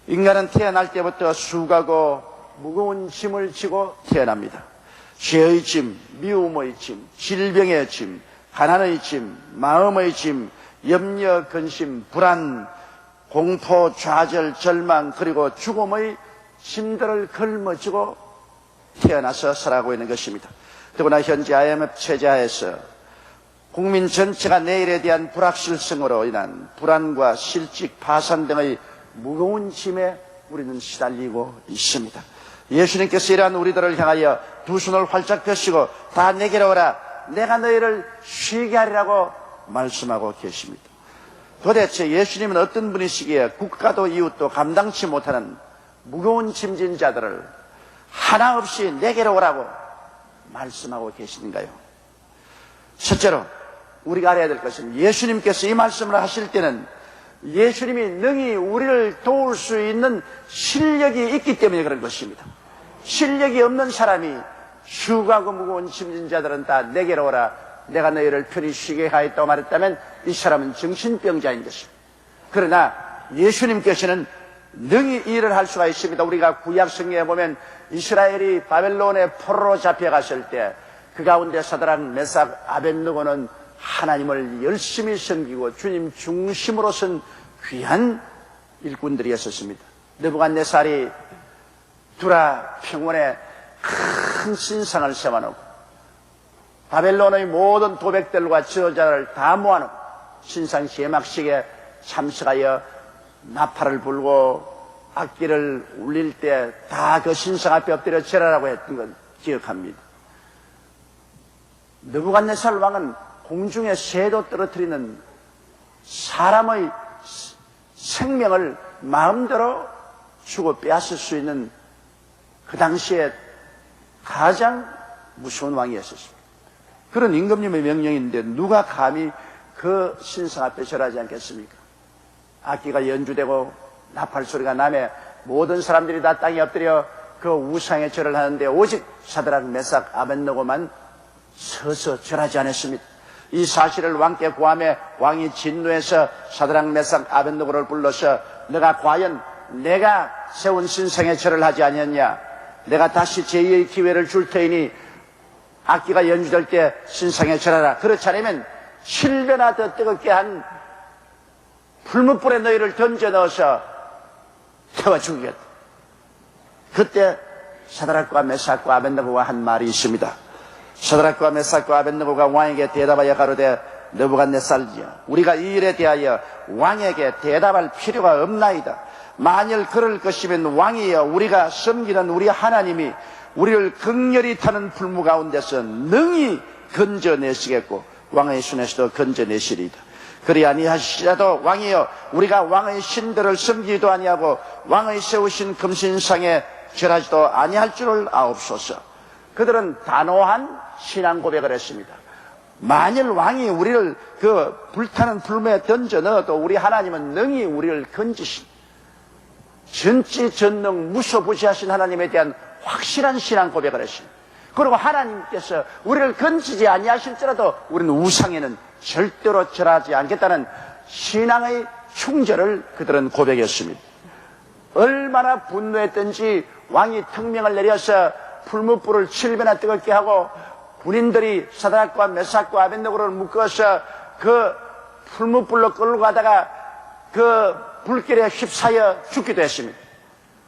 인간은 태어날 때부터 수고하고 무거운 짐을 지고 태어납니다. 죄의 짐, 미움의 짐, 질병의 짐, 가난의 짐, 마음의 짐, 염려, 근심, 불안, 공포, 좌절, 절망, 그리고 죽음의 짐들을 걸머지고 태어나서 살아가고 있는 것입니다. 더구나 현재 IMF 체제하에서 국민 전체가 내일에 대한 불확실성으로 인한 불안과 실직, 파산 등의 무거운 짐에 우리는 시달리고 있습니다. 예수님께서 이러한 우리들을 향하여 두 손을 활짝 펴시고 다 내게로 오라, 내가 너희를 쉬게 하리라고 말씀하고 계십니다. 도대체 예수님은 어떤 분이시기에 국가도 이웃도 감당치 못하는 무거운 짐진 자들을 하나 없이 내게로 오라고 말씀하고 계시는가요? 첫째로 우리가 알아야 될 것은 예수님께서 이 말씀을 하실 때는 예수님이 능히 우리를 도울 수 있는 실력이 있기 때문에 그런 것입니다. 실력이 없는 사람이 수고하고 무거운 짐진 자들은 다 내게로 오라, 내가 너희를 편히 쉬게 하였다고 말했다면 이 사람은 정신병자인 것입니다. 그러나 예수님께서는 능히 일을 할 수가 있습니다. 우리가 구약 성경에 보면 이스라엘이 바벨론의 포로로 잡혀갔을 때 그 가운데 사드락, 메삭, 아벳느고는 하나님을 열심히 섬기고 주님 중심으로 선 귀한 일꾼들이었습니다. 느부갓네살이 두라 평원에 큰 신상을 세워놓고 바벨론의 모든 도백들과 지도자를 다 모아놓고 신상 개막식에 참석하여 나팔을 불고 악기를 울릴 때 다 그 신상 앞에 엎드려 절하라고 했던 걸 기억합니다. 느부갓네살 왕은 공중에 새도 떨어뜨리는 사람의 생명을 마음대로 주고 빼앗을 수 있는 그 당시에 가장 무서운 왕이었습니다. 그런 임금님의 명령인데 누가 감히 그 신상 앞에 절하지 않겠습니까? 악기가 연주되고 나팔 소리가 나며 모든 사람들이 다 땅에 엎드려 그 우상에 절을 하는데 오직 사드락, 메삭, 아벳느고만 서서 절하지 않았습니다. 이 사실을 왕께 고하며 왕이 진노해서 사드락, 메삭, 아벳느고를 불러서 너가 과연 내가 세운 신상에 절을 하지 아니했냐? 내가 다시 제2의 기회를 줄 테니 악기가 연주될 때 신상에 절하라. 그렇지 않으면 7배나 더 뜨겁게 한 풀무불에 너희를 던져 넣어서 태워 죽이겠다. 그때 사드락과 메삭과 아벳느고가 한 말이 있습니다. 사드락과 메삭과 아벳느고가 왕에게 대답하여 가로되 느부갓네살이여, 우리가 이 일에 대하여 왕에게 대답할 필요가 없나이다. 만일 그럴 것이면 왕이여, 우리가 섬기는 우리 하나님이 우리를 극렬히 타는 풀무 가운데서 능히 건져내시겠고 왕의 손에서도 건져내시리이다. 그리 아니하시더라도 왕이여, 우리가 왕의 신들을 섬기지도 아니하고 왕의 세우신 금신상에 절하지도 아니할 줄을 아옵소서. 그들은 단호한 신앙 고백을 했습니다. 만일 왕이 우리를 그 불타는 풀무에 던져 넣어도 우리 하나님은 능히 우리를 건지신 전지전능 무소부지하신 하나님에 대한 확실한 신앙 고백을 했습니다. 그리고 하나님께서 우리를 건지지 아니하실지라도 우리는 우상에는 절대로 절하지 않겠다는 신앙의 충절을 그들은 고백했습니다. 얼마나 분노했던지 왕이 특명을 내려서 풀무불을 7배나 뜨겁게 하고 군인들이 사드락과 메삭과 아벳느고를 묶어서 그 풀무불로 끌고 가다가 그 불길에 휩싸여 죽기도 했습니다.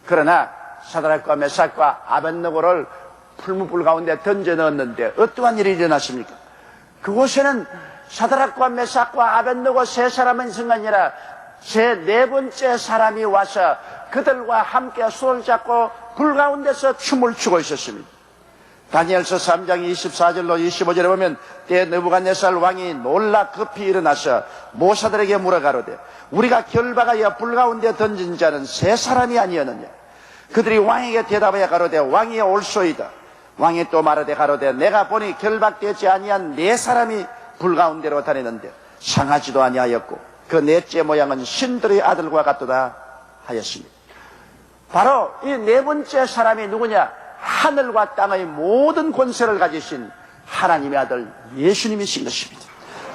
그러나 사드락과 메삭과 아벳느고를 풀무불 가운데 던져 넣었는데 어떠한 일이 일어났습니까? 그곳에는 사드락과 메삭과 아벳느고 세 사람은 순간이라 제 네 번째 사람이 와서 그들과 함께 손을 잡고 불 가운데서 춤을 추고 있었습니다. 다니엘서 3장 24절로 25절에 보면 때 느부갓네살 왕이 놀라 급히 일어나서 모사들에게 물어가로되 우리가 결박하여 불 가운데 던진 자는 세 사람이 아니었느냐? 그들이 왕에게 대답하여 가로되 왕이여 올소이다. 왕이 또 말하되 가로되 내가 보니 결박되지 아니한 네 사람이 불 가운데로 다니는데 상하지도 아니하였고 그 넷째 모양은 신들의 아들과 같도다 하였습니다. 바로 이 네 번째 사람이 누구냐? 하늘과 땅의 모든 권세를 가지신 하나님의 아들 예수님이신 것입니다.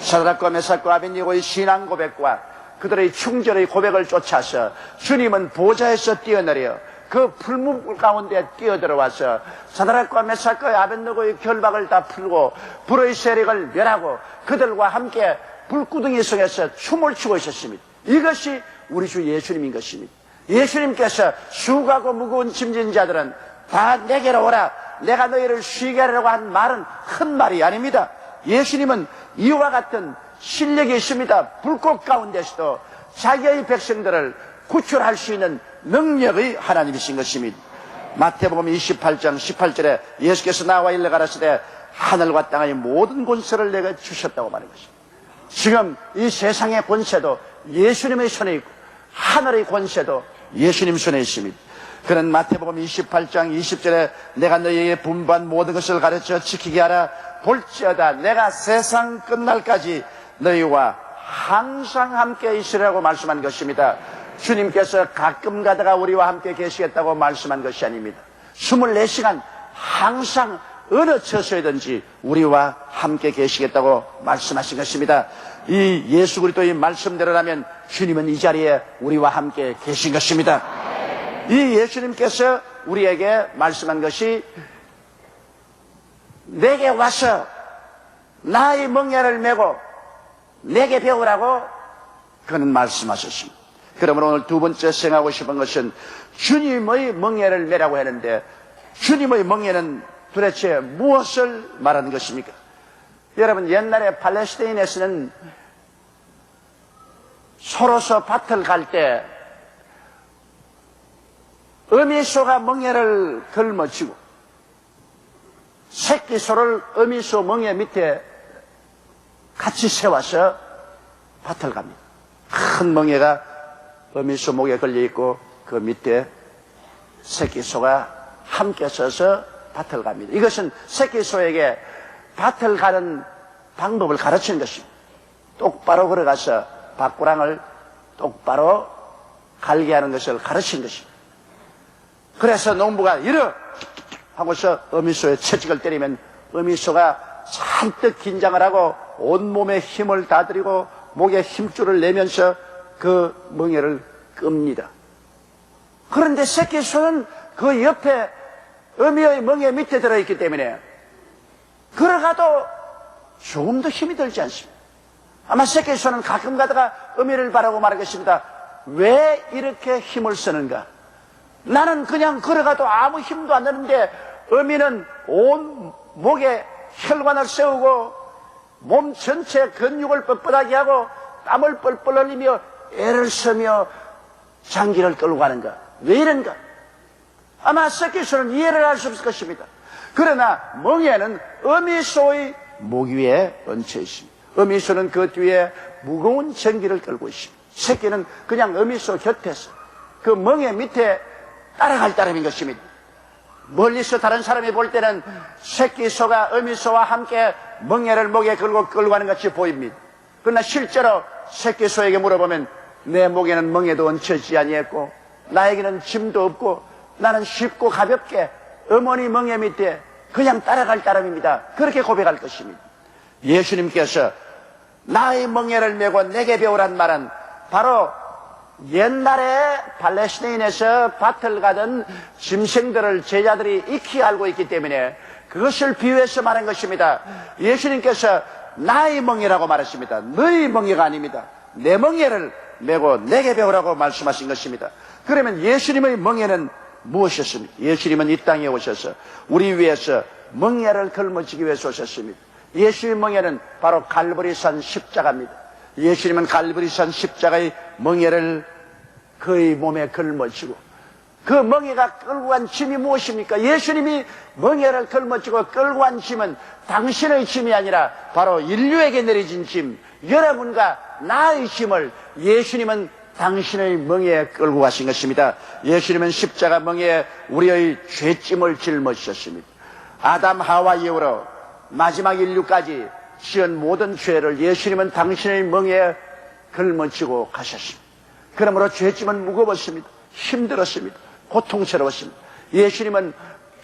사드락과 메삭과 아벳느고의 신앙 고백과 그들의 충절의 고백을 쫓아서 주님은 보좌에서 뛰어내려 그 풀물 가운데 뛰어들어와서 사드락과 메삭과 아벳느고의 결박을 다 풀고 불의 세력을 멸하고 그들과 함께 불구덩이 속에서 춤을 추고 있었습니다. 이것이 우리 주 예수님인 것입니다. 예수님께서 수고하고 무거운 짐진 자들은 다 내게로 오라, 내가 너희를 쉬게 하려고 한 말은 큰 말이 아닙니다. 예수님은 이와 같은 실력이 있습니다. 불꽃 가운데서도 자기의 백성들을 구출할 수 있는 능력의 하나님이신 것입니다. 마태복음 28장 18절에 예수께서 나와 일러 가라사대 하늘과 땅의 모든 권세를 내가 주셨다고 말한 것입니다. 지금 이 세상의 권세도 예수님의 손에 있고 하늘의 권세도 예수님 손에 있습니다. 그는 마태복음 28장 20절에 내가 너희에게 분부한 모든 것을 가르쳐 지키게 하라. 볼지어다 내가 세상 끝날까지 너희와 항상 함께 있으라고 말씀한 것입니다. 주님께서 가끔 가다가 우리와 함께 계시겠다고 말씀한 것이 아닙니다. 24시간 항상 어느 처소에든지 우리와 함께 계시겠다고 말씀하신 것입니다. 이 예수 그리스도의 말씀대로라면 주님은 이 자리에 우리와 함께 계신 것입니다. 이 예수님께서 우리에게 말씀한 것이 내게 와서 나의 멍에를 메고 내게 배우라고 그는 말씀하셨습니다. 그러므로 오늘 두 번째 생각하고 싶은 것은 주님의 멍에를 메라고 하는데 주님의 멍에는 도대체 무엇을 말하는 것입니까? 여러분, 옛날에 팔레스타인에서는 소로서 밭을 갈 때 어미소가 멍에를 걸머쥐고 새끼 소를 어미소 멍에 밑에 같이 세워서 밭을 갑니다. 큰 멍에가 어미소 목에 걸려있고 그 밑에 새끼 소가 함께 서서 밭을 갑니다. 이것은 새끼 소에게 밭을 가는 방법을 가르치는 것입니다. 똑바로 걸어가서 밭구랑을 똑바로 갈게 하는 것을 가르치는 것입니다. 그래서 농부가 이러 하고서 어미소의 채찍을 때리면 어미소가 잔뜩 긴장을 하고 온몸에 힘을 다 들이고 목에 힘줄을 내면서 그 멍에를 끕니다. 그런데 새끼 소는 그 옆에 어미의 멍에 밑에 들어있기 때문에 걸어가도 조금 더 힘이 들지 않습니다. 아마 새끼 소는 가끔 가다가 어미를 바라고 말하겠습니다. 왜 이렇게 힘을 쓰는가? 나는 그냥 걸어가도 아무 힘도 안 드는데 어미는 온 목에 혈관을 세우고 몸 전체 근육을 뻣뻣하게 하고 땀을 뻘뻘 흘리며 애를 쓰며 장기를 끌고 가는가? 왜 이런가? 아마 새끼소는 이해를 할 수 없을 것입니다. 그러나 멍에는 어미소의 목 위에 얹혀 있습니다. 어미소는 그 뒤에 무거운 전기를 끌고 있습니다. 새끼는 그냥 어미소 곁에서 그 멍에 밑에 따라갈 따름인 것입니다. 멀리서 다른 사람이 볼 때는 새끼소가 어미소와 함께 멍에를 목에 걸고 끌고 가는 것 같이 보입니다. 그러나 실제로 새끼소에게 물어보면 내 목에는 멍에도 얹혀지지 아니했고 나에게는 짐도 없고 나는 쉽고 가볍게 어머니 멍에 밑에 그냥 따라갈 따름입니다. 그렇게 고백할 것입니다. 예수님께서 나의 멍에를 메고 내게 배우란 말은 바로 옛날에 팔레스타인에서 밭을 가던 짐승들을 제자들이 익히 알고 있기 때문에 그것을 비유해서 말한 것입니다. 예수님께서 나의 멍에라고 말했습니다. 너의 멍에가 아닙니다. 내 멍에를 메고 내게 배우라고 말씀하신 것입니다. 그러면 예수님의 멍에는 무엇이었습니까? 예수님은 이 땅에 오셔서 우리 위해서 멍에를 걸머쥐기 위해서 오셨습니다. 예수의 멍에는 바로 갈보리산 십자가입니다. 예수님은 갈보리산 십자가의 멍에를 그의 몸에 걸머쥐고 그 멍에가 끌고 간 짐이 무엇입니까? 예수님이 멍에를 걸머쥐고 끌고 간 짐은 당신의 짐이 아니라 바로 인류에게 내려진 짐, 여러분과 나의 짐을 예수님은 당신의 멍에에 끌고 가신 것입니다. 예수님은 십자가 멍에에 우리의 죄짐을 짊어지셨습니다. 아담 하와 이후로 마지막 인류까지 지은 모든 죄를 예수님은 당신의 멍에에 걸머쥐고 가셨습니다. 그러므로 죄짐은 무거웠습니다. 힘들었습니다. 고통스러웠습니다. 예수님은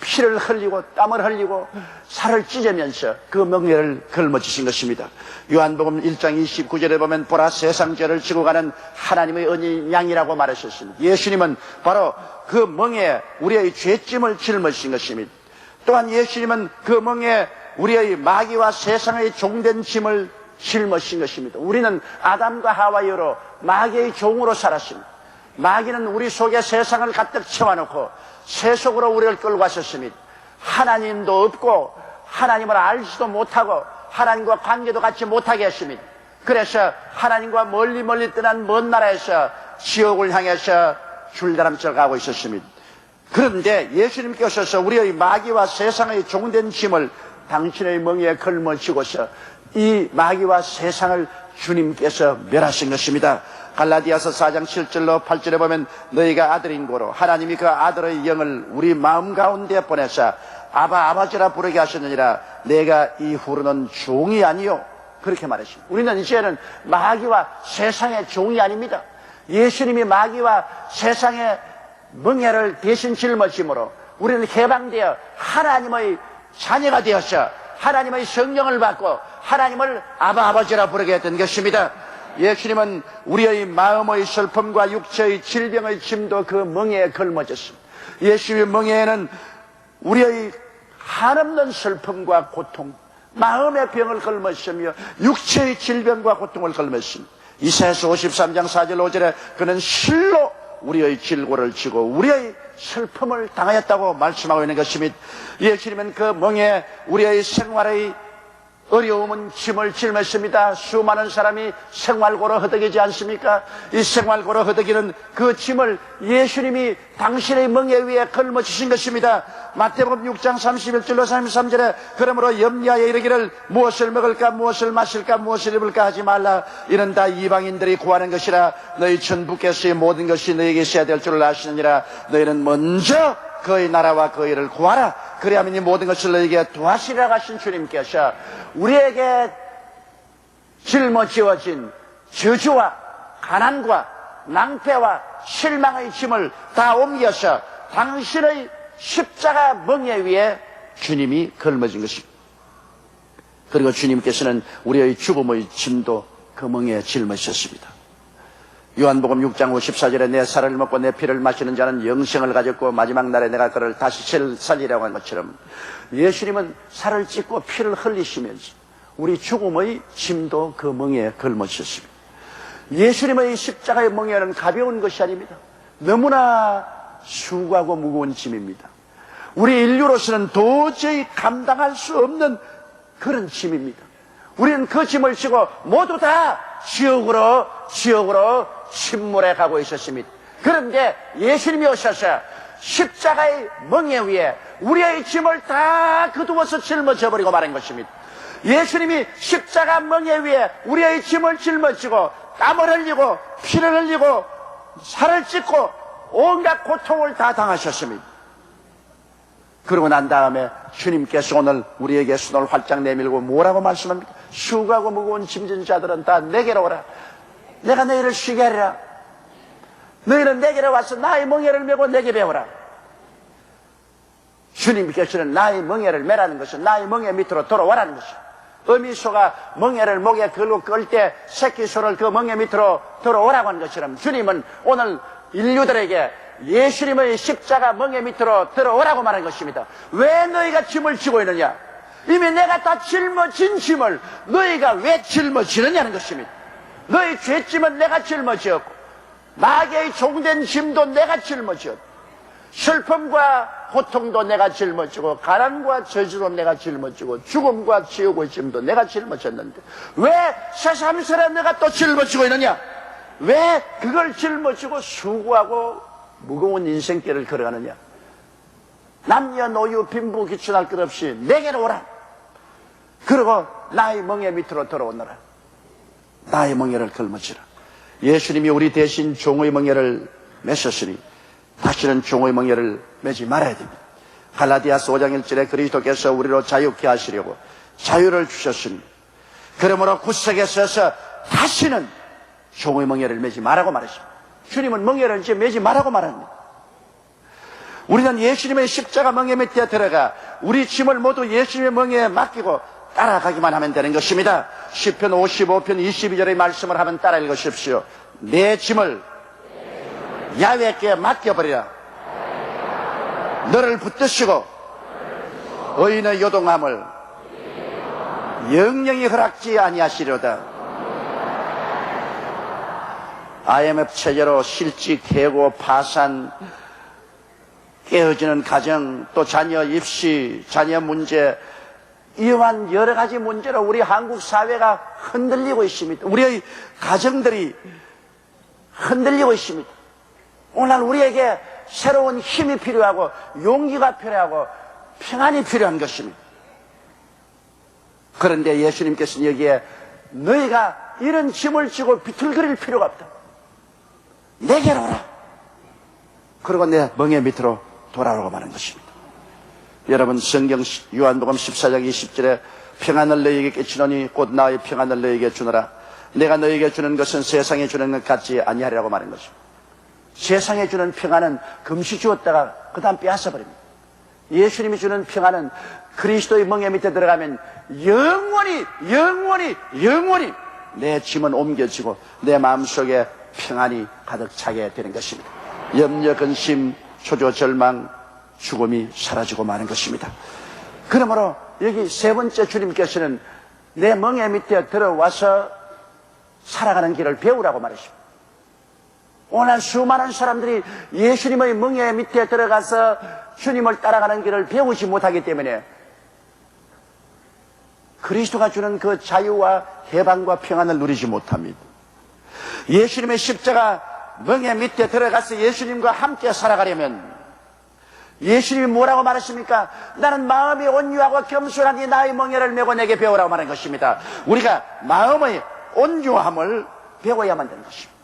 피를 흘리고 땀을 흘리고 살을 찢으면서 그 멍에를 걸머지신 것입니다. 요한복음 1장 29절에 보면 보라 세상 죄를 지고 가는 하나님의 어린 양이라고 말하셨습니다. 예수님은 바로 그 멍에 우리의 죄짐을 짊어지신 것입니다. 또한 예수님은 그 멍에 우리의 마귀와 세상의 종된 짐을 짊어진 것입니다. 우리는 아담과 하와이로 마귀의 종으로 살았습니다. 마귀는 우리 속에 세상을 가득 채워놓고 세속으로 우리를 끌고 가셨습니다. 하나님도 없고 하나님을 알지도 못하고 하나님과 관계도 갖지 못하게 했습니다. 그래서 하나님과 멀리 멀리 떠난 먼 나라에서 지옥을 향해서 줄다람쳐 가고 있었습니다. 그런데 예수님께 오셔서 우리의 마귀와 세상의 종된 짐을 당신의 멍에에 걸머쥐고서 이 마귀와 세상을 주님께서 멸하신 것입니다. 갈라디아서 4장 7절로 8절에 보면 너희가 아들인 고로 하나님이 그 아들의 영을 우리 마음 가운데 보내사 아바 아버지라 부르게 하셨느니라. 내가 이후로는 종이 아니요, 그렇게 말했습니다. 우리는 이제는 마귀와 세상의 종이 아닙니다. 예수님이 마귀와 세상의 멍에를 대신 짊어짐으로 우리는 해방되어 하나님의 자녀가 되어서 하나님의 성령을 받고 하나님을 아바 아버지라 부르게 했던 것입니다. 예수님은 우리의 마음의 슬픔과 육체의 질병의 짐도 그 멍에에 걸머졌습니다. 예수의 멍에에는 우리의 한없는 슬픔과 고통, 마음의 병을 걸머지며 육체의 질병과 고통을 걸머졌습니다. 이사야서 53장 4절 5절에 그는 실로 우리의 질고를 지고 우리의 슬픔을 당하였다고 말씀하고 있는 것입니다. 예수님은 그 멍에 우리의 생활의 어려움은 짐을 짊었습니다. 수많은 사람이 생활고로 허덕이지 않습니까? 이 생활고로 허덕이는 그 짐을 예수님이 당신의 멍에 위에 걸머지신 것입니다. 마태복음 6장 31절로 33절에 그러므로 염려하여 이르기를 무엇을 먹을까 무엇을 마실까 무엇을 입을까 하지 말라. 이는 다 이방인들이 구하는 것이라. 너희 천부께서의 모든 것이 너희에게 있어야 될 줄을 아시느니라. 너희는 먼저 그의 나라와 그 일을 구하라. 그리하면 이 모든 것을 너희에게 도하시리라 하신 주님께서 우리에게 짊어지어진 저주와 가난과 낭패와 실망의 짐을 다 옮겨서 당신의 십자가 멍에 위에 주님이 걸머진 것입니다. 그리고 주님께서는 우리의 죽음의 짐도 그 멍에 짊어지셨습니다. 요한복음 6장 54절에 내 살을 먹고 내 피를 마시는 자는 영생을 가졌고 마지막 날에 내가 그를 다시 살리라고 한 것처럼 예수님은 살을 찢고 피를 흘리시면서 우리 죽음의 짐도 그 멍에 걸머지셨습니다. 예수님의 십자가의 멍에는 가벼운 것이 아닙니다. 너무나 수고하고 무거운 짐입니다. 우리 인류로서는 도저히 감당할 수 없는 그런 짐입니다. 우리는 그 짐을 지고 모두 다 지옥으로 침몰해 가고 있었습니다. 그런데 예수님이 오셔서 십자가의 멍에 위에 우리의 짐을 다 거두어서 짊어져 버리고 말한 것입니다. 예수님이 십자가 멍에 위에 우리의 짐을 짊어지고 땀을 흘리고 피를 흘리고 살을 찢고 온갖 고통을 다 당하셨습니다. 그러고 난 다음에 주님께서 오늘 우리에게 손을 활짝 내밀고 뭐라고 말씀합니까? 수고하고 무거운 짐진 자들은 다 내게로 오라. 내가 너희를 쉬게 하리라. 너희는 내게로 와서 나의 멍에를 메고 내게 배우라. 주님께서는 나의 멍에를 메라는 것은 나의 멍에 밑으로 돌아와라는 것이죠. 어미소가 멍에를 목에 걸고 끌 때 새끼소를 그 멍에 밑으로 들어오라고 하는 것처럼 주님은 오늘 인류들에게 예수님의 십자가 멍에 밑으로 들어오라고 말하는 것입니다. 왜 너희가 짐을 지고 있느냐? 이미 내가 다 짊어진 짐을 너희가 왜 짊어지느냐는 것입니다. 너희 죄짐은 내가 짊어지었고 마귀의 종된 짐도 내가 짊어지었고 슬픔과 고통도 내가 짊어지고 가난과 저주도 내가 짊어지고 죽음과 지옥의 짐도 내가 짊어졌는데 왜 새삼스레 내가 또 짊어지고 있느냐? 왜 그걸 짊어지고 수고하고 무거운 인생길을 걸어가느냐? 남녀노유 빈부 기춘할 것 없이 내게로 오라. 그리고 나의 멍에 밑으로 들어오너라. 나의 멍에를 걸머지라. 예수님이 우리 대신 종의 멍에를 메셨으니 다시는 종의 멍에를 메지 말아야 됩니다. 갈라디아서 5장 1절에 그리스도께서 우리로 자유케 하시려고 자유를 주셨으니 그러므로 구석에 서서 다시는 종의 멍에를 메지 말라고 말했습니다. 주님은 멍에를 이제 메지 말라고 말합니다. 우리는 예수님의 십자가 멍에 밑에 들어가 우리 짐을 모두 예수님의 멍에 맡기고 따라가기만 하면 되는 것입니다. 시편 55편 22절의 말씀을 한번 따라 읽으십시오. 내 짐을 야훼께 맡겨버리라. 너를 붙드시고 의인의 요동함을 영영이 허락지 아니하시려다. IMF 체제로 실직, 해고, 파산, 깨어지는 가정, 또 자녀 입시, 자녀 문제, 이러한 여러 가지 문제로 우리 한국 사회가 흔들리고 있습니다. 우리의 가정들이 흔들리고 있습니다. 오늘 우리에게 새로운 힘이 필요하고 용기가 필요하고 평안이 필요한 것입니다. 그런데 예수님께서는 여기에 너희가 이런 짐을 지고 비틀거릴 필요가 없다. 내게로 오라. 그리고 내 멍에 밑으로 돌아오라고 말한 것입니다. 여러분, 성경 요한복음 14장 20절에 평안을 너희에게 끼치노니 곧 나의 평안을 너희에게 주노라. 내가 너희에게 주는 것은 세상에 주는 것 같지 아니하리라고 말한 것입니다. 세상에 주는 평안은 금시 주었다가 그 다음 빼앗아버립니다. 예수님이 주는 평안은 그리스도의 멍에 밑에 들어가면 영원히 내 짐은 옮겨지고 내 마음속에 평안이 가득 차게 되는 것입니다. 염려, 근심, 초조, 절망, 죽음이 사라지고 마는 것입니다. 그러므로 여기 세 번째 주님께서는 내 멍에 밑에 들어와서 살아가는 길을 배우라고 말하십니다. 오늘 수많은 사람들이 예수님의 멍에 밑에 들어가서 주님을 따라가는 길을 배우지 못하기 때문에 그리스도가 주는 그 자유와 해방과 평안을 누리지 못합니다. 예수님의 십자가 멍에 밑에 들어가서 예수님과 함께 살아가려면 예수님이 뭐라고 말하십니까? 나는 마음이 온유하고 겸손하니 나의 멍에를 메고 내게 배우라고 말한 것입니다. 우리가 마음의 온유함을 배워야만 되는 것입니다.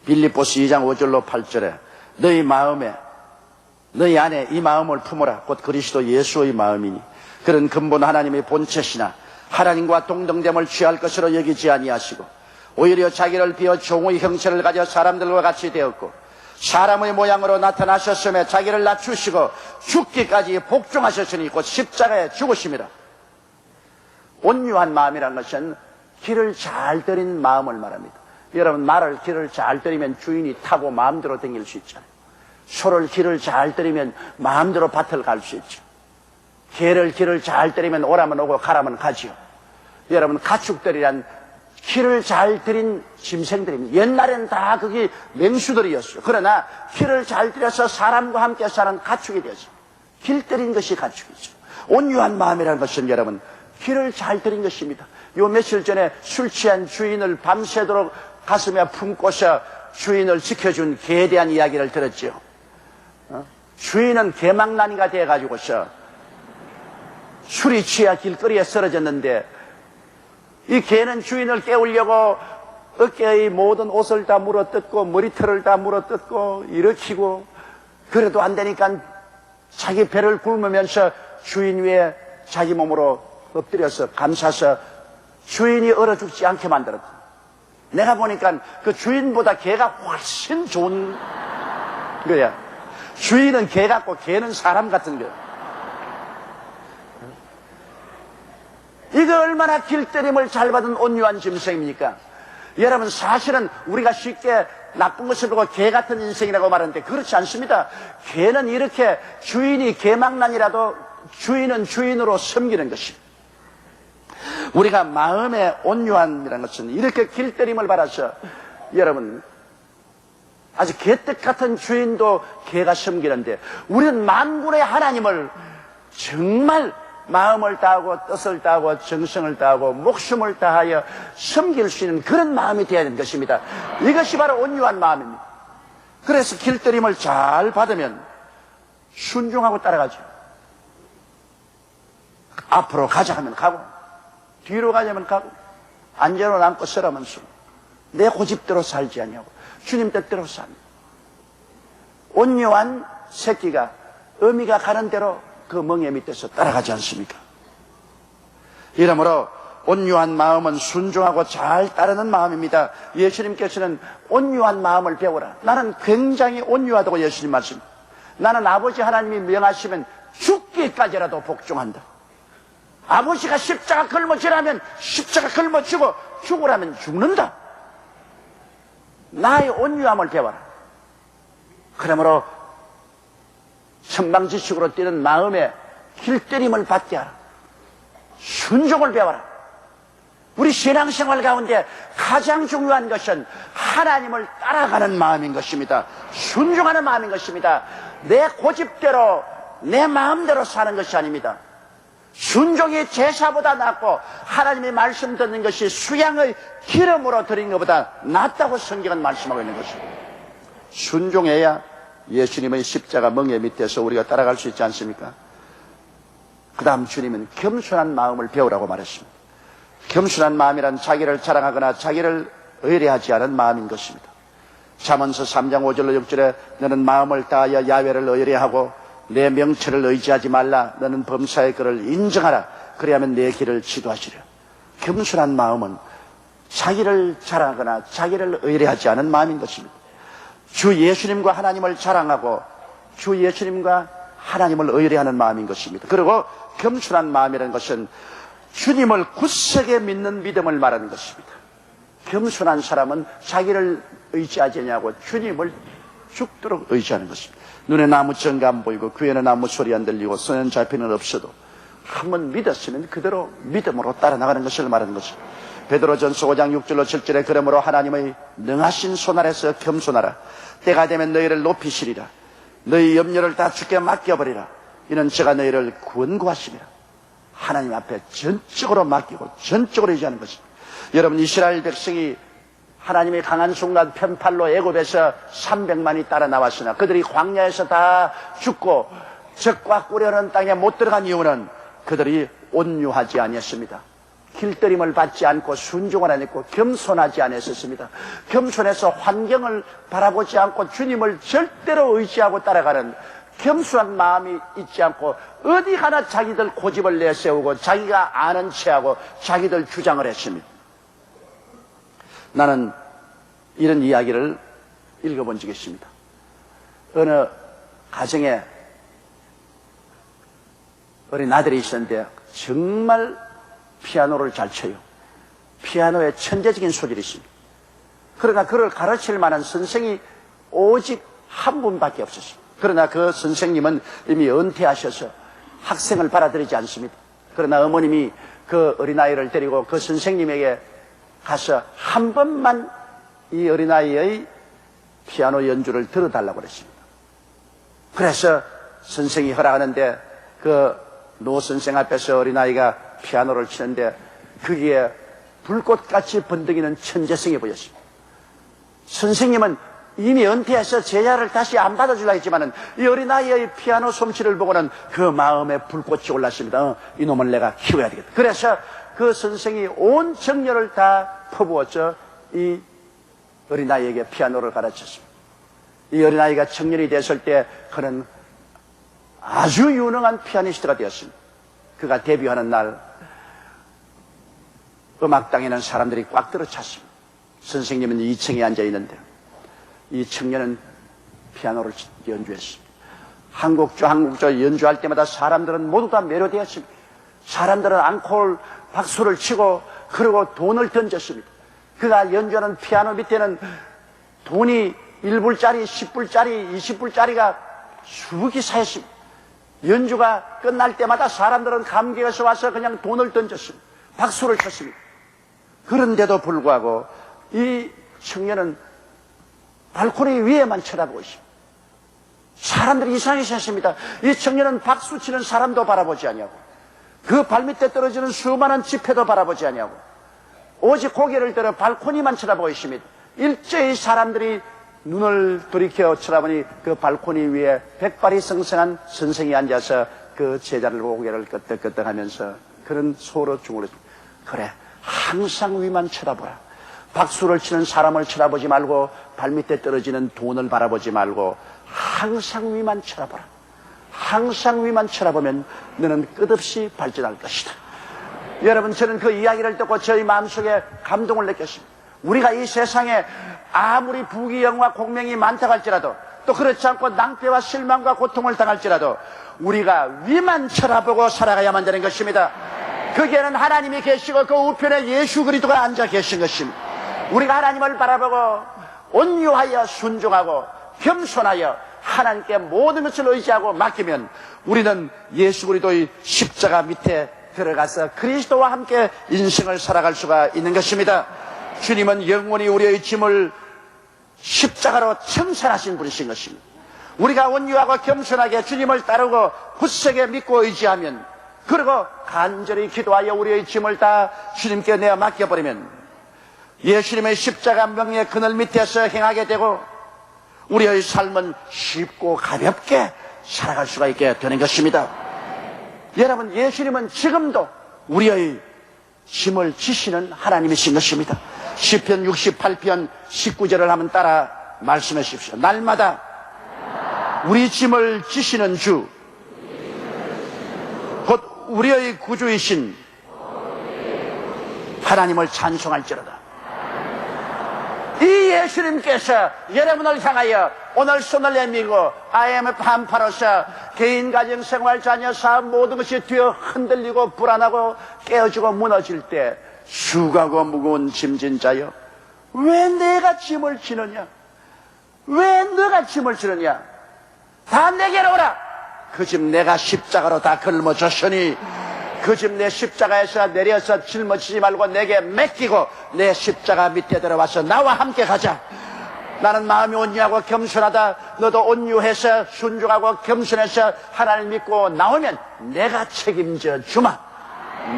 빌립보서 2장 5절로 8절에 너희 마음에 너희 안에 이 마음을 품어라. 곧 그리스도 예수의 마음이니 그런 근본 하나님의 본체시나 하나님과 동등됨을 취할 것으로 여기지 아니하시고 오히려 자기를 비어 종의 형체를 가져 사람들과 같이 되었고 사람의 모양으로 나타나셨음에 자기를 낮추시고 죽기까지 복종하셨으니 곧 십자가에 죽으심이라. 온유한 마음이라는 것은 길을 잘 들인 마음을 말합니다. 여러분, 말을 길을 잘 들이면 주인이 타고 마음대로 다닐 수 있잖아요. 소를 길을 잘 들이면 마음대로 밭을 갈 수 있죠. 개를 길을 잘 들이면 오라면 오고 가라면 가지요. 여러분, 가축들이란 길을 잘 들인 짐승들입니다. 옛날에는 다 그게 맹수들이었어요. 그러나 길을 잘 들여서 사람과 함께 사는 가축이 되었어요. 길 들인 것이 가축이죠. 온유한 마음이라는 것은 여러분, 길을 잘 들인 것입니다. 요 며칠 전에 술 취한 주인을 밤새도록 가슴에 품고서 주인을 지켜준 개에 대한 이야기를 들었죠. 주인은 개망나니가 돼가지고서 술이 취해 길거리에 쓰러졌는데 이 개는 주인을 깨우려고 어깨의 모든 옷을 다 물어뜯고 머리털을 다 물어뜯고 일으키고 그래도 안 되니까 자기 배를 굶으면서 주인 위에 자기 몸으로 엎드려서 감싸서 주인이 얼어 죽지 않게 만들었다. 내가 보니까 그 주인보다 개가 훨씬 좋은 거야. 주인은 개 같고 개는 사람 같은 거야. 이거 얼마나 길들임을 잘 받은 온유한 짐승입니까? 여러분, 사실은 우리가 쉽게 나쁜 것을 보고 개 같은 인생이라고 말하는데 그렇지 않습니다. 개는 이렇게 주인이 개망난이라도 주인은 주인으로 섬기는 것입니다. 우리가 마음의 온유함이라는 것은 이렇게 길들임을 받아서 여러분, 아주 개떡 같은 주인도 개가 섬기는데 우리는 만군의 하나님을 정말 마음을 다하고 뜻을 다하고 정성을 다하고 목숨을 다하여 섬길 수 있는 그런 마음이 되어야 되는 것입니다. 이것이 바로 온유한 마음입니다. 그래서 길들임을 잘 받으면 순종하고 따라가죠. 앞으로 가자 하면 가고 뒤로 가자면 가고 안전으로 남고 서라면서 내 고집대로 살지 않냐고 주님 뜻대로 삽니다. 온유한 새끼가 어미가 가는 대로 그 멍에 밑에서 따라가지 않습니까? 이러므로 온유한 마음은 순종하고 잘 따르는 마음입니다. 예수님께서는 온유한 마음을 배워라. 나는 굉장히 온유하다고 예수님 말씀. 나는 아버지 하나님이 명하시면 죽기까지라도 복종한다. 아버지가 십자가 걸머지라면 십자가 걸머지고 죽으라면 죽는다. 나의 온유함을 배워라. 그러므로 천방지축으로 뛰는 마음에 길들임을 받게 하라. 순종을 배워라. 우리 신앙생활 가운데 가장 중요한 것은 하나님을 따라가는 마음인 것입니다. 순종하는 마음인 것입니다. 내 고집대로 내 마음대로 사는 것이 아닙니다. 순종이 제사보다 낫고 하나님의 말씀 듣는 것이 수양의 기름으로 드린 것보다 낫다고 성경은 말씀하고 있는 것입니다. 순종해야 예수님의 십자가 멍에 밑에서 우리가 따라갈 수 있지 않습니까? 그 다음 주님은 겸손한 마음을 배우라고 말했습니다. 겸손한 마음이란 자기를 자랑하거나 자기를 의뢰하지 않은 마음인 것입니다. 잠언서 3장 5절로 6절에 너는 마음을 다하여 야훼를 의뢰하고 내 명철을 의지하지 말라. 너는 범사의 그를 인정하라. 그리하면 내 길을 지도하시려. 겸손한 마음은 자기를 자랑하거나 자기를 의뢰하지 않은 마음인 것입니다. 주 예수님과 하나님을 자랑하고 주 예수님과 하나님을 의뢰하는 마음인 것입니다. 그리고 겸손한 마음이라는 것은 주님을 굳세게 믿는 믿음을 말하는 것입니다. 겸손한 사람은 자기를 의지하지 않냐고 주님을 죽도록 의지하는 것입니다. 눈에 나무 정가 안 보이고 귀에는 아무 소리 안 들리고 손에는 잡히는 없어도 한번 믿었으면 그대로 믿음으로 따라 나가는 것을 말하는 것입니다. 베드로전서 5장 6절로 7절에 그러므로 하나님의 능하신 손 아래서 겸손하라. 때가 되면 너희를 높이시리라. 너희 염려를 다 주께 맡겨버리라. 이는 제가 너희를 권고하시리라. 하나님 앞에 전적으로 맡기고 전적으로 의지하는 것입니다. 여러분, 이스라엘 백성이 하나님의 강한 순간 편팔로 애굽에서 300만이 따라 나왔으나 그들이 광야에서 다 죽고 적과 꿀려는 땅에 못 들어간 이유는 그들이 온유하지 아니었습니다. 길들임을 받지 않고 순종을 안 했고 겸손하지 않았습니다. 겸손해서 환경을 바라보지 않고 주님을 절대로 의지하고 따라가는 겸손한 마음이 있지 않고 어디 하나 자기들 고집을 내세우고 자기가 아는 체하고 자기들 주장을 했습니다. 나는 이런 이야기를 읽어본 적이 있습니다. 어느 가정에 어린 아들이 있었는데 정말 피아노를 잘 쳐요. 피아노에 천재적인 소질이 있습니다. 그러나 그를 가르칠 만한 선생이 오직 한 분밖에 없었습니다. 그러나 그 선생님은 이미 은퇴하셔서 학생을 받아들이지 않습니다. 그러나 어머님이 그 어린아이를 데리고 그 선생님에게 가서 한 번만 이 어린아이의 피아노 연주를 들어달라고 그랬습니다. 그래서 선생이 허락하는데 그 노 선생 앞에서 어린아이가 피아노를 치는데 그게 불꽃같이 번뜩이는 천재성이 보였습니다. 선생님은 이미 은퇴해서 제자를 다시 안 받아주려 했지만은 이 어린아이의 피아노 솜씨를 보고는 그 마음에 불꽃이 올랐습니다. 이놈을 내가 키워야 되겠다. 그래서 그 선생이 온 정열을 다 퍼부어서 이 어린아이에게 피아노를 가르쳤습니다. 이 어린아이가 청년이 됐을 때 그는 아주 유능한 피아니스트가 되었습니다. 그가 데뷔하는 날 음악당에는 사람들이 꽉 들어찼습니다. 선생님은 2층에 앉아 있는데 이 청년은 피아노를 연주했습니다. 한국조 연주할 때마다 사람들은 모두 다 매료되었습니다. 사람들은 앙콜 박수를 치고 그리고 돈을 던졌습니다. 그가 연주하는 피아노 밑에는 돈이 1불짜리, 10불짜리, 20불짜리가 수북이 쌓였습니다. 연주가 끝날 때마다 사람들은 감격해서 와서 그냥 돈을 던졌습니다. 박수를 쳤습니다. 그런데도 불구하고 이 청년은 발코니 위에만 쳐다보고 있습니다. 사람들이 이상하게 생각했습니다. 이 청년은 박수 치는 사람도 바라보지 아니하고 그 발밑에 떨어지는 수많은 지폐도 바라보지 아니하고 오직 고개를 들어 발코니만 쳐다보고 있습니다. 일제히 사람들이 눈을 돌이켜 쳐다보니 그 발코니 위에 백발이 성성한 선생이 앉아서 그 제자를 보고 고개를 끄덕끄덕하면서 그런 소로 중얼했습니다. 그래, 항상 위만 쳐다보라. 박수를 치는 사람을 쳐다보지 말고 발밑에 떨어지는 돈을 바라보지 말고 항상 위만 쳐다보라. 항상 위만 쳐다보면 너는 끝없이 발전할 것이다. 여러분, 저는 그 이야기를 듣고 저희 마음속에 감동을 느꼈습니다. 우리가 이 세상에 아무리 부귀영화 공명이 많다고 할지라도, 또 그렇지 않고 낭패와 실망과 고통을 당할지라도 우리가 위만 쳐다보고 살아가야만 되는 것입니다. 거기에는 하나님이 계시고 그 우편에 예수 그리스도가 앉아 계신 것입니다. 우리가 하나님을 바라보고 온유하여 순종하고 겸손하여 하나님께 모든 것을 의지하고 맡기면 우리는 예수 그리스도의 십자가 밑에 들어가서 그리스도와 함께 인생을 살아갈 수가 있는 것입니다. 주님은 영원히 우리의 짐을 십자가로 청산하신 분이신 것입니다. 우리가 온유하고 겸손하게 주님을 따르고 굳세게 믿고 의지하면, 그리고 간절히 기도하여 우리의 짐을 다 주님께 내어 맡겨버리면 예수님의 십자가 명의 그늘 밑에서 행하게 되고 우리의 삶은 쉽고 가볍게 살아갈 수가 있게 되는 것입니다. 여러분, 예수님은 지금도 우리의 짐을 지시는 하나님이신 것입니다. 시편 68편 19절을 한번 따라 말씀해 주십시오. 날마다 우리 짐을 지시는 주, 곧 우리의 구주이신 하나님을 찬송할지로다. 이 예수님께서 여러분을 향하여 오늘 손을 내밀고 IMF 한파로서 개인, 가정, 생활, 자녀, 사업 모든 것이 뒤어 흔들리고 불안하고 깨어지고 무너질 때, 수고하고 무거운 짐진 자여, 왜 내가 짐을 지느냐? 왜 너가 짐을 지느냐? 다 내게로 오라. 그 짐 내가 십자가로 다 걸머졌으니 그 짐 내 십자가에서 내려서 짊어지지 말고 내게 맡기고 내 십자가 밑에 들어와서 나와 함께 가자. 나는 마음이 온유하고 겸손하다. 너도 온유해서 순종하고 겸손해서 하나님 믿고 나오면 내가 책임져 주마.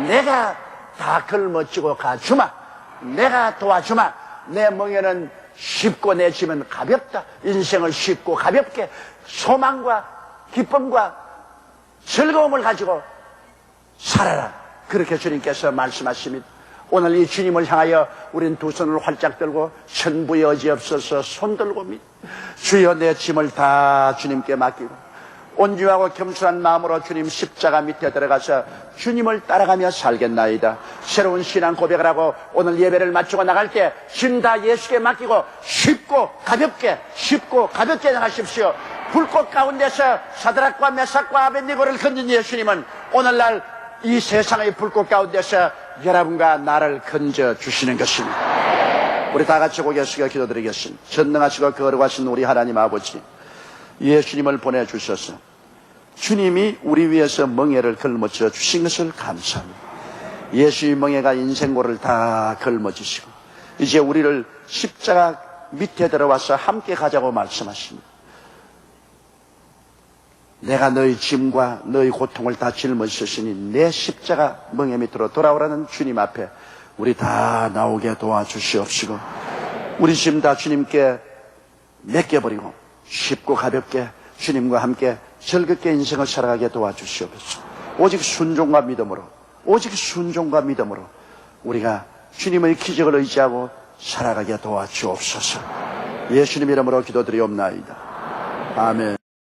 내가 다 걸머쥐고 가주마. 내가 도와주마. 내 멍에는 쉽고 내 짐은 가볍다. 인생을 쉽고 가볍게 소망과 기쁨과 즐거움을 가지고 살아라. 그렇게 주님께서 말씀하십니다. 오늘 이 주님을 향하여 우린 두 손을 활짝 들고 천부의 여지없어서 손 들고 믿. 주여, 내 짐을 다 주님께 맡기고 온유하고 겸손한 마음으로 주님 십자가 밑에 들어가서 주님을 따라가며 살겠나이다. 새로운 신앙 고백을 하고 오늘 예배를 마치고 나갈 때 짐 다 예수께 맡기고 쉽고 가볍게 나가십시오. 불꽃 가운데서 사드락과 메삭과 아벳네고를 건진 예수님은 오늘날 이 세상의 불꽃 가운데서 여러분과 나를 건져 주시는 것입니다. 우리 다 같이 고개 숙여 기도드리겠습니다. 전능하시고 거룩하신 우리 하나님 아버지, 예수님을 보내주셔서 주님이 우리 위해서 멍에를 걸머져 주신 것을 감사합니다. 예수의 멍에가 인생고를 다 걸머지시고 이제 우리를 십자가 밑에 들어와서 함께 가자고 말씀하십니다. 내가 너희 짐과 너희 고통을 다 짊어지셨으니 내 십자가 멍에 밑으로 돌아오라는 주님 앞에 우리 다 나오게 도와주시옵시고 우리 짐 다 주님께 맡겨버리고 쉽고 가볍게 주님과 함께 즐겁게 인생을 살아가게 도와주시옵소서. 오직 순종과 믿음으로 우리가 주님의 기적을 의지하고 살아가게 도와주옵소서. 예수님 이름으로 기도드리옵나이다. 아멘.